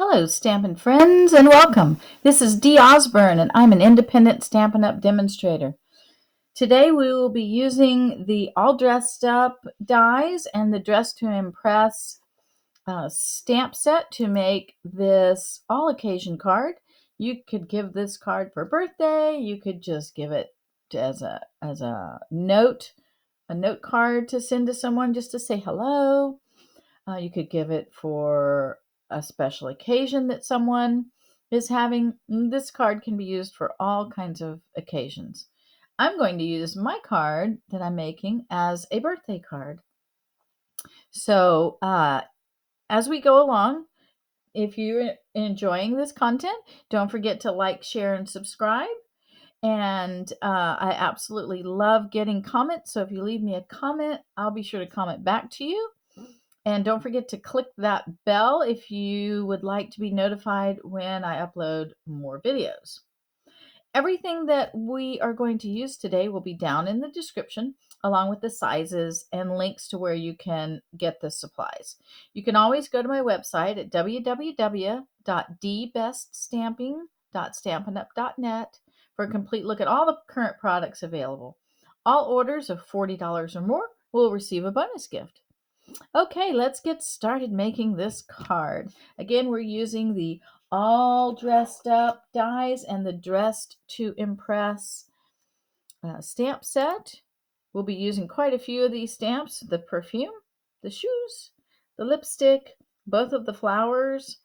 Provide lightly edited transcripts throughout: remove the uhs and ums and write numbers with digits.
Hello, Stampin' friends, and welcome. This is Dee Osburn, and I'm an independent Stampin' Up demonstrator. Today we will be using the All Dressed Up dies and the Dress to Impress stamp set to make this all occasion card. You could give this card for birthday. You could just give it as a note card to send to someone just to say hello. You could give it for a special occasion that someone is having. This card can be used for all kinds of occasions. I'm going to use my card that I'm making as a birthday card. So as we go along, if you're enjoying this content, don't forget to like, share, and subscribe. And I absolutely love getting comments. So if you leave me a comment, I'll be sure to comment back to you. And don't forget to click that bell if you would like to be notified when I upload more videos. Everything that we are going to use today will be down in the description, along with the sizes and links to where you can get the supplies. You can always go to my website at www.dbeststamping.stampinup.net for a complete look at all the current products available. All orders of $40 or more will receive a bonus gift. Okay, let's get started making this card. Again, we're using the All Dressed Up dies and the Dressed to Impress stamp set. We'll be using quite a few of these stamps: the perfume, the shoes, the lipstick, both of the flowers,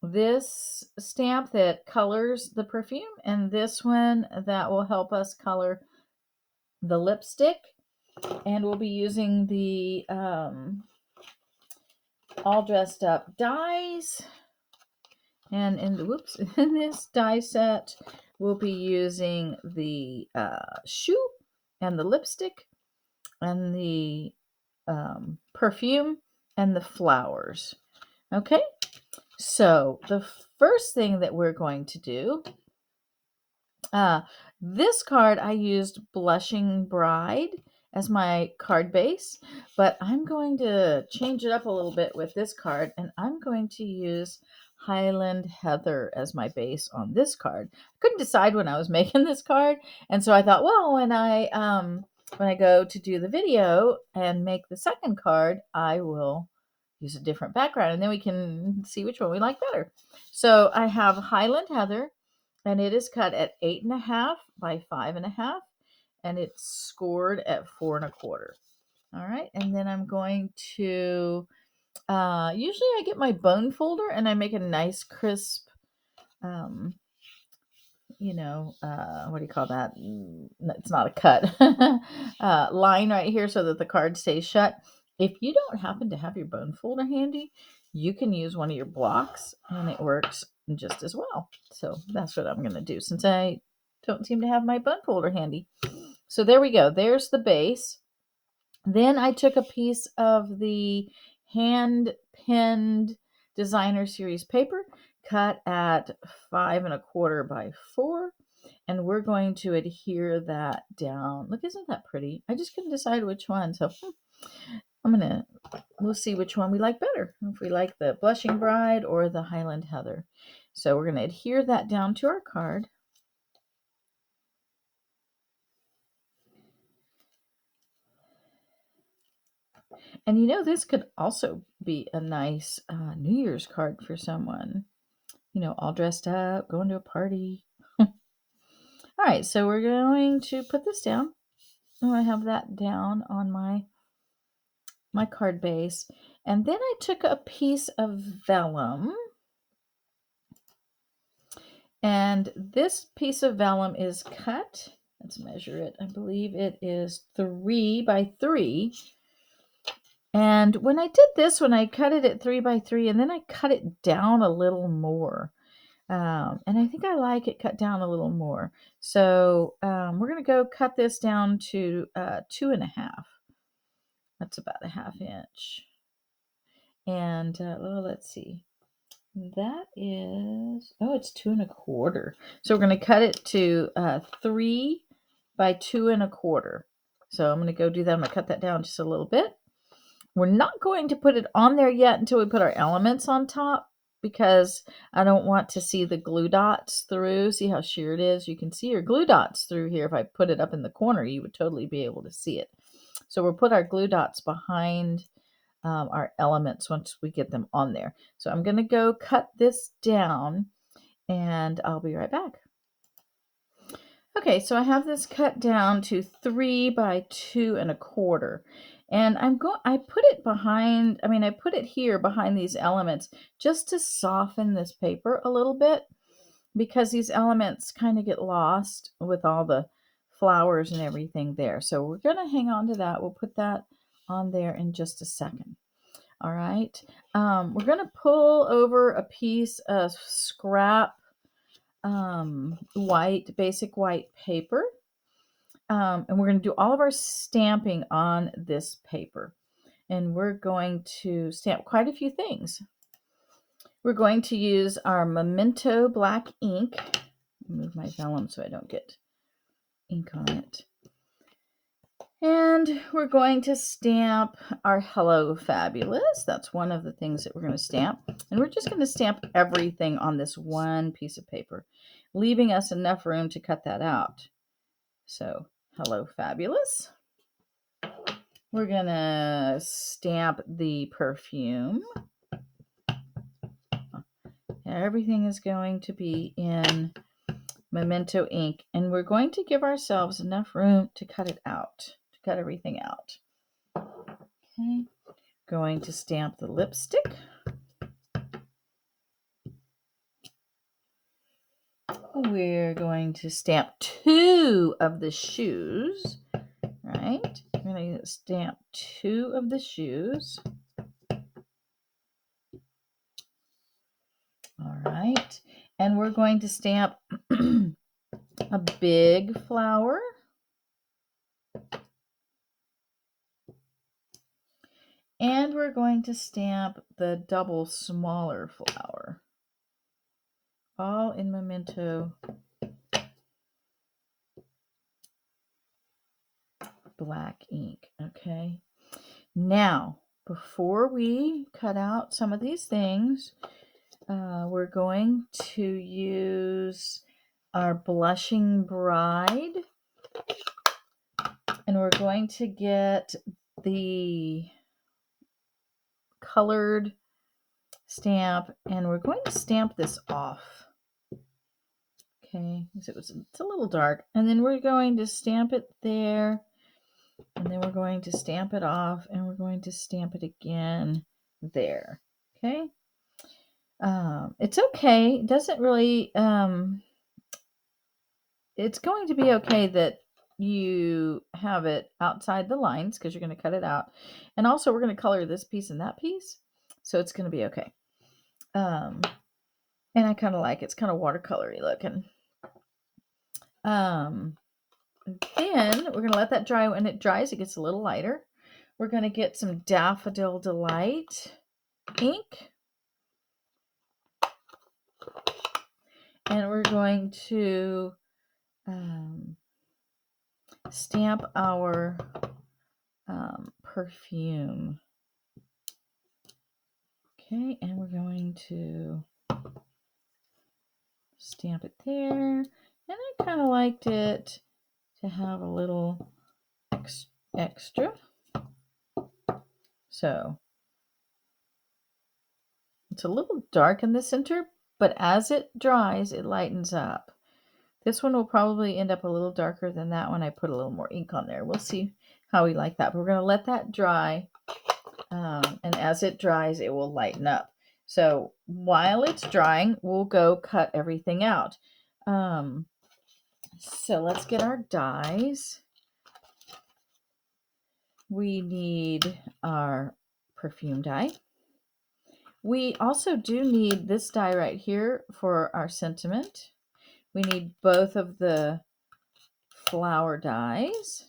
this stamp that colors the perfume, and this one that will help us color the lipstick. And we'll be using the All Dressed Up dies, and in this die set we'll be using the shoe and the lipstick and the perfume and the flowers. Okay, so the first thing that we're going to do, this card I used Blushing Bride as my card base, but I'm going to change it up a little bit with this card, and I'm going to use Highland Heather as my base on this card. I couldn't decide when I was making this card, and so I thought, well, when I go to do the video and make the second card, I will use a different background, and then we can see which one we like better. So I have Highland Heather, and it is cut at 8.5 by 5.5, and it's scored at 4.25. All right, and then I'm going to usually I get my bone folder and I make a nice crisp what do you call that? It's not a cut. Line right here so that the card stays shut. If you don't happen to have your bone folder handy, you can use one of your blocks and it works just as well. So that's what I'm going to do since I don't seem to have my bone folder handy. So there we go. There's the base. Then I took a piece of the hand pinned designer series paper, cut at 5.25 by 4, and we're going to adhere that down. Look, isn't that pretty? I just couldn't decide which one, so we'll see which one we like better, if we like the Blushing Bride or the Highland Heather. So we're going to adhere that down to our card. And this could also be a nice New Year's card for someone, all dressed up, going to a party. All right, so we're going to put this down. Oh, I have that down on my card base. And then I took a piece of vellum. And this piece of vellum is cut. Let's measure it. I believe it is 3 by 3. And when I did this one, I cut it at 3 by 3, and then I cut it down a little more. And I think I like it cut down a little more. So we're going to go cut this down to 2.5. That's about a 1/2 inch. And let's see. That is, it's 2.25. So we're going to cut it to 3 by 2.25. So I'm going to go do that. I'm going to cut that down just a little bit. We're not going to put it on there yet until we put our elements on top. because I don't want to see the glue dots through. See how sheer it is? You can see your glue dots through here. If I put it up in the corner, you would totally be able to see it. So we'll put our glue dots behind our elements once we get them on there. So I'm going to go cut this down and I'll be right back. Okay, so I have this cut down to 3 by 2 1/4. And I put it behind, I put it here behind these elements just to soften this paper a little bit, because these elements kind of get lost with all the flowers and everything there. So we're going to hang on to that. We'll put that on there in just a second. All right. We're going to pull over a piece of scrap basic white paper. And we're going to do all of our stamping on this paper. And we're going to stamp quite a few things. We're going to use our Memento black ink. Move my vellum so I don't get ink on it. And we're going to stamp our Hello Fabulous. That's one of the things that we're going to stamp. And we're just going to stamp everything on this one piece of paper, leaving us enough room to cut that out. So, Hello Fabulous. We're going to stamp the perfume. Everything is going to be in Memento ink, and we're going to give ourselves enough room to cut it out, to cut everything out. Okay, going to stamp the lipstick. We're going to stamp 2 of the shoes, right? We're going to stamp 2 of the shoes. All right, and we're going to stamp a big flower. And we're going to stamp the double smaller flower. All in Memento black ink. Okay. Now, before we cut out some of these things, we're going to use our Blushing Bride. And we're going to get the colored stamp, and we're going to stamp this off. Okay, it's a little dark. And then we're going to stamp it there. And then we're going to stamp it off, and we're going to stamp it again there. Okay. It's okay. It doesn't really, it's going to be okay that you have it outside the lines because you're going to cut it out. And also we're going to color this piece and that piece. So it's going to be okay. And I kind of like it. It's kind of watercolory looking. Then we're going to let that dry. When it dries, it gets a little lighter. We're going to get some Daffodil Delight ink. And we're going to stamp our perfume. Okay, and we're going to stamp it there. And I kind of liked it to have a little extra. So it's a little dark in the center, but as it dries, it lightens up. This one will probably end up a little darker than that one. I put a little more ink on there. We'll see how we like that. But we're going to let that dry. And as it dries, it will lighten up. So while it's drying, we'll go cut everything out. So let's get our dies. We need our perfume die. We also do need this die right here for our sentiment. We need both of the flower dies.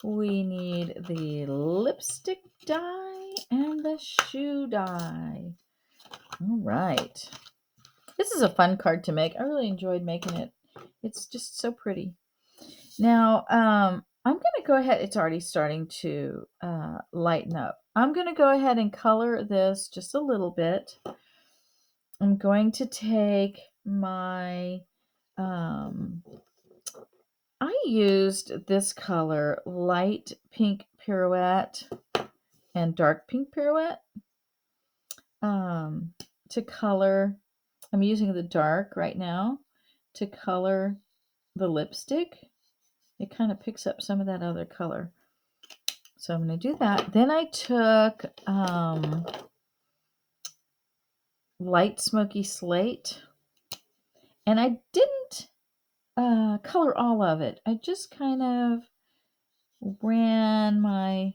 We need the lipstick die and the shoe die. All right. This is a fun card to make. I really enjoyed making it. It's just so pretty. Now, I'm going to go ahead. It's already starting to lighten up. I'm going to go ahead and color this just a little bit. I'm going to take my, I used this color, light pink pirouette and dark pink pirouette, to color. I'm using the dark right now to color the lipstick. It kind of picks up some of that other color. So I'm going to do that. Then I took light smoky slate, and I didn't color all of it. I just kind of ran my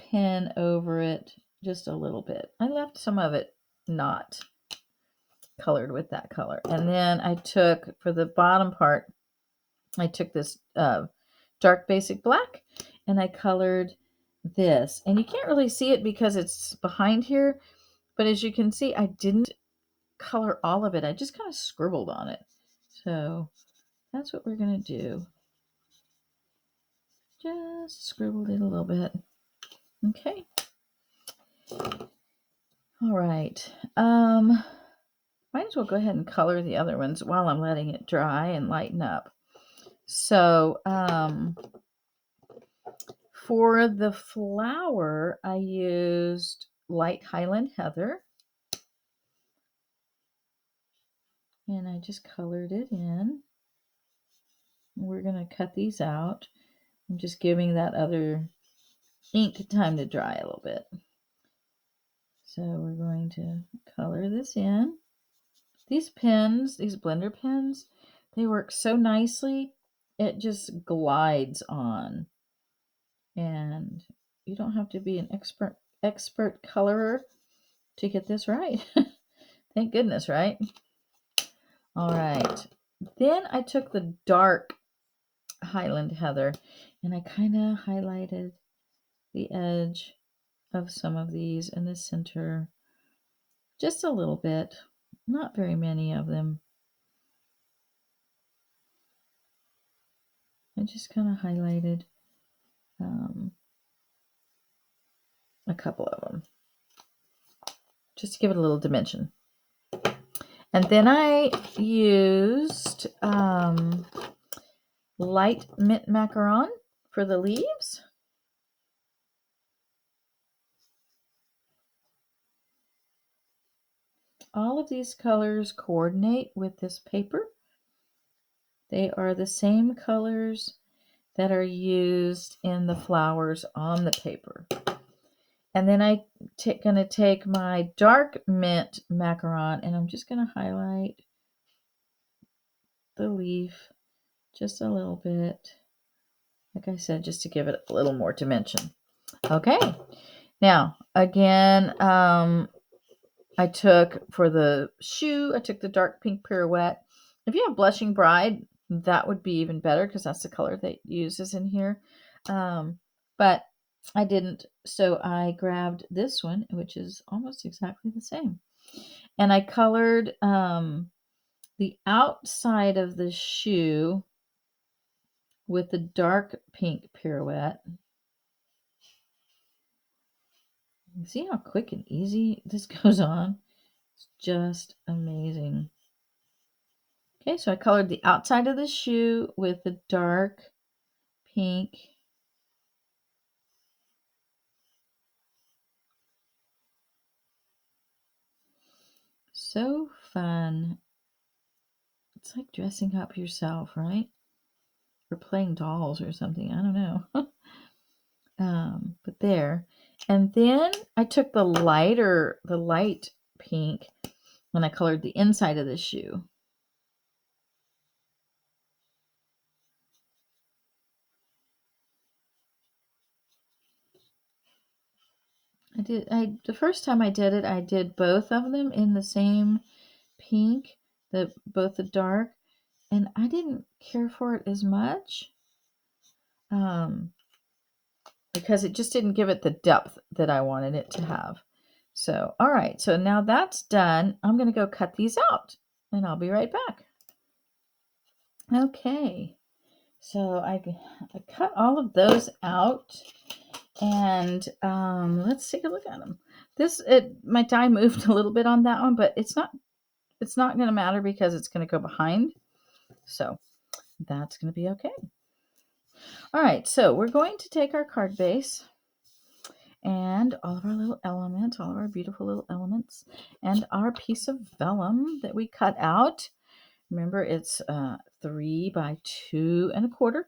pen over it just a little bit. I left some of it not colored with that color. And then I took, for the bottom part, I took this dark basic black and I colored this. And you can't really see it because it's behind here, but as you can see, I didn't color all of it. I just kind of scribbled on it. So that's what we're going to do. Just scribbled it a little bit. Okay. All right. Might as well go ahead and color the other ones while I'm letting it dry and lighten up. So, for the flower, I used light Highland Heather. And I just colored it in. We're going to cut these out. I'm just giving that other ink time to dry a little bit. So we're going to color this in. These pens, these blender pens, they work so nicely. It just glides on. And you don't have to be an expert colorer to get this right. Thank goodness, right? All right. Then I took the dark Highland Heather and I kind of highlighted the edge of some of these in the center just a little bit, not very many of them. I just kind of highlighted a couple of them just to give it a little dimension. And then I used light mint macaron for the leaves. All of these colors coordinate with this paper. They are the same colors that are used in the flowers on the paper. And then I'm going to take my dark mint macaron and I'm just going to highlight the leaf just a little bit. Like I said, just to give it a little more dimension. Okay. Now, again, I took, for the shoe, I took the dark pink pirouette. If you have Blushing Bride, that would be even better because that's the color that uses in here. But I didn't, so I grabbed this one, which is almost exactly the same. And I colored the outside of the shoe with the dark pink pirouette. See how quick and easy this goes on? It's just amazing. Okay, so I colored the outside of the shoe with the dark pink. So fun. It's like dressing up yourself, right? Or playing dolls or something. I don't know. But there. And then I took the light pink, and I colored the inside of the shoe. The first time I did it, I did both of them in the same pink, both the dark, and I didn't care for it as much. Because it just didn't give it the depth that I wanted it to have. So, all right, so now that's done. I'm going to go cut these out, and I'll be right back. Okay, so I cut all of those out, and let's take a look at them. My die moved a little bit on that one, but it's not going to matter because it's going to go behind. So that's going to be okay. All right, so we're going to take our card base and all of our little elements, all of our beautiful little elements, and our piece of vellum that we cut out. Remember, it's 3 by 2 1/4.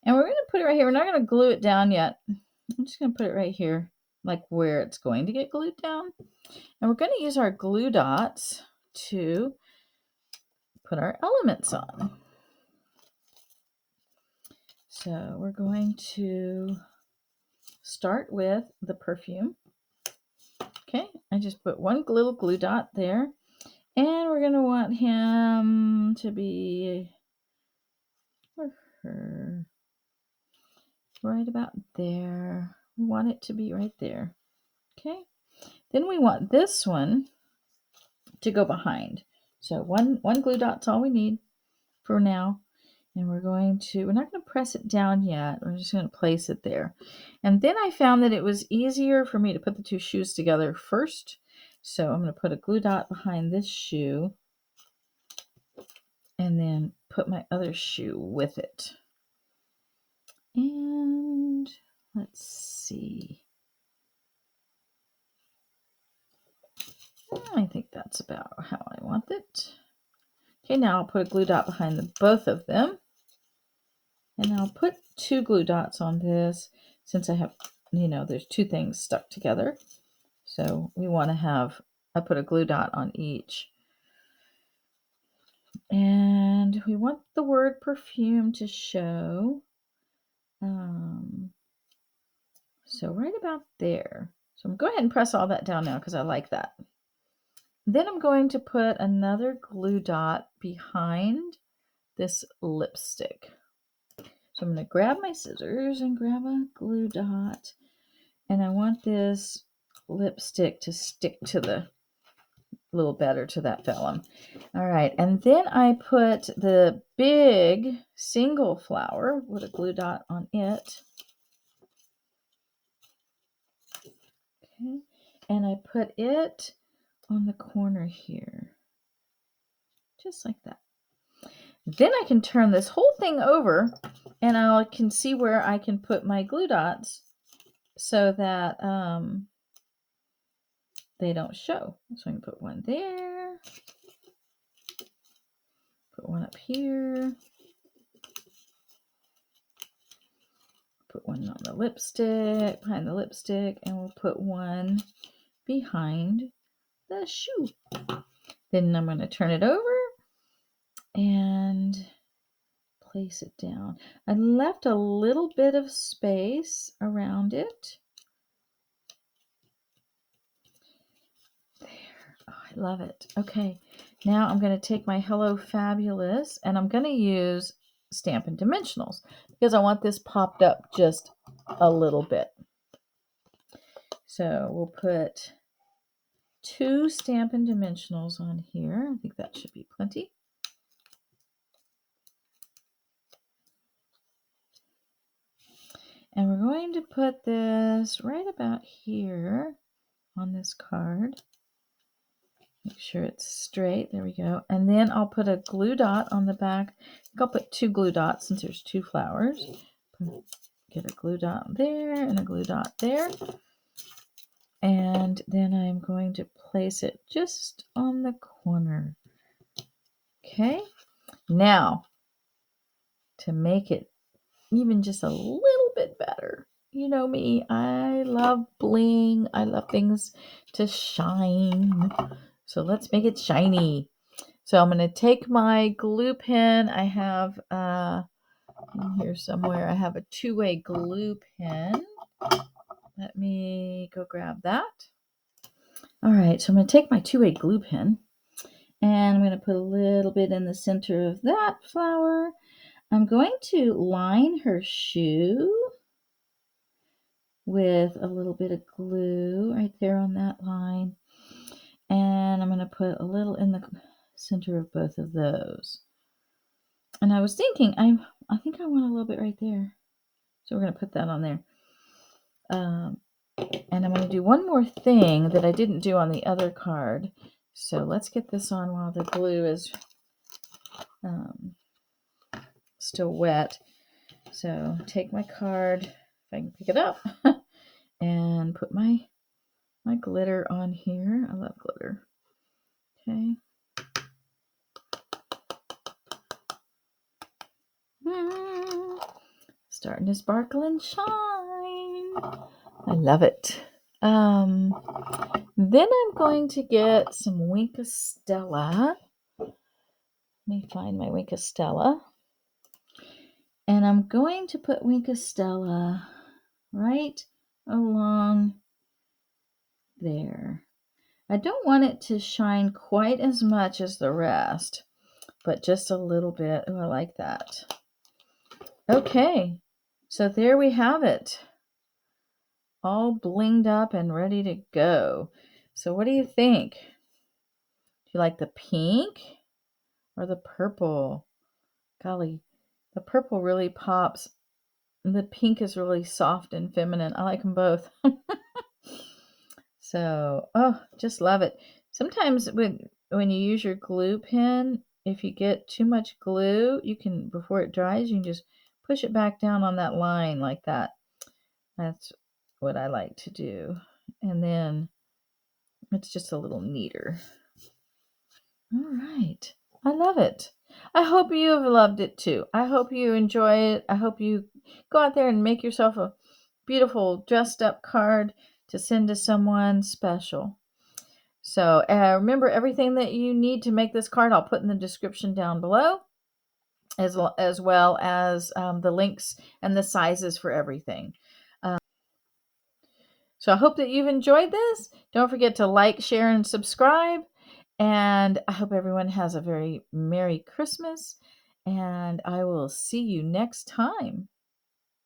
And we're going to put it right here. We're not going to glue it down yet. I'm just going to put it right here, like where it's going to get glued down. And we're going to use our glue dots to put our elements on. So we're going to start with the perfume. Okay, I just put one little glue dot there. And we're going to want him to be, or her, right about there. We want it to be right there. Okay, then we want this one to go behind. So one glue dot's all we need for now. And we're not going to press it down yet. We're just going to place it there. And then I found that it was easier for me to put the two shoes together first. So I'm going to put a glue dot behind this shoe and then put my other shoe with it. And let's see. I think that's about how I want it. Okay, now I'll put a glue dot behind both of them. And I'll put 2 glue dots on this since I have, there's 2 things stuck together. So we want to I put a glue dot on each. And we want the word perfume to show. So right about there. So I'm going to go ahead and press all that down now because I like that. Then I'm going to put another glue dot behind this lipstick. So I'm going to grab my scissors and grab a glue dot. And I want this lipstick to stick to a little better to that vellum. All right, and then I put the big single flower with a glue dot on it. Okay, and I put it on the corner here, just like that. Then I can turn this whole thing over and I can see where I can put my glue dots so that they don't show. So I can put one there, put one up here, put one on the lipstick, behind the lipstick, and we'll put one behind the shoe. Then I'm going to turn it over and place it down. I left a little bit of space around it. There. Oh, I love it. Okay, now I'm going to take my Hello Fabulous and I'm going to use Stampin' Dimensionals because I want this popped up just a little bit. So we'll put 2 Stampin' Dimensionals on here. I think that should be plenty. And we're going to put this right about here on this card. Make sure it's straight. There we go. And then I'll put a glue dot on the back. I think I'll put 2 glue dots since there's 2 flowers. Get a glue dot there and a glue dot there. And then I'm going to place it just on the corner. Okay. Now, to make it even just a little bit better, you know me, I love bling. I love things to shine. So let's make it shiny. So I'm going to take my glue pen. I have in here somewhere, I have a 2-way glue pen. Let me go grab that. All right, so I'm going to take my 2-way glue pen and I'm going to put a little bit in the center of that flower. I'm going to line her shoe with a little bit of glue right there on that line. And I'm going to put a little in the center of both of those. And I was thinking, I think I want a little bit right there. So we're going to put that on there. And I'm going to do one more thing that I didn't do on the other card. So let's get this on while the glue is still wet. So take my card, if I can pick it up, and put my glitter on here. I love glitter. Okay. Starting to sparkle and shine. I love it. Then I'm going to get some Wink Stella. Let me find my Wink Stella. And I'm going to put Wink Stella right along there. I don't want it to shine quite as much as the rest, but just a little bit. Oh, I like that. Okay, so there we have it. All blinged up and ready to go. So what do you think? Do you like the pink or the purple? Golly, the purple really pops. The pink is really soft and feminine. I like them both. So, oh, just love it. Sometimes when you use your glue pen, if you get too much glue, you can, before it dries, you can just push it back down on that line like that. That's what I like to do. And then it's just a little neater. All right. I love it. I hope you have loved it too. I hope you enjoy it. I hope you go out there and make yourself a beautiful dressed up card to send to someone special. So remember, everything that you need to make this card, I'll put in the description down below, as well as the links and the sizes for everything. So I hope that you've enjoyed this. Don't forget to like, share, and subscribe. And I hope everyone has a very Merry Christmas. And I will see you next time.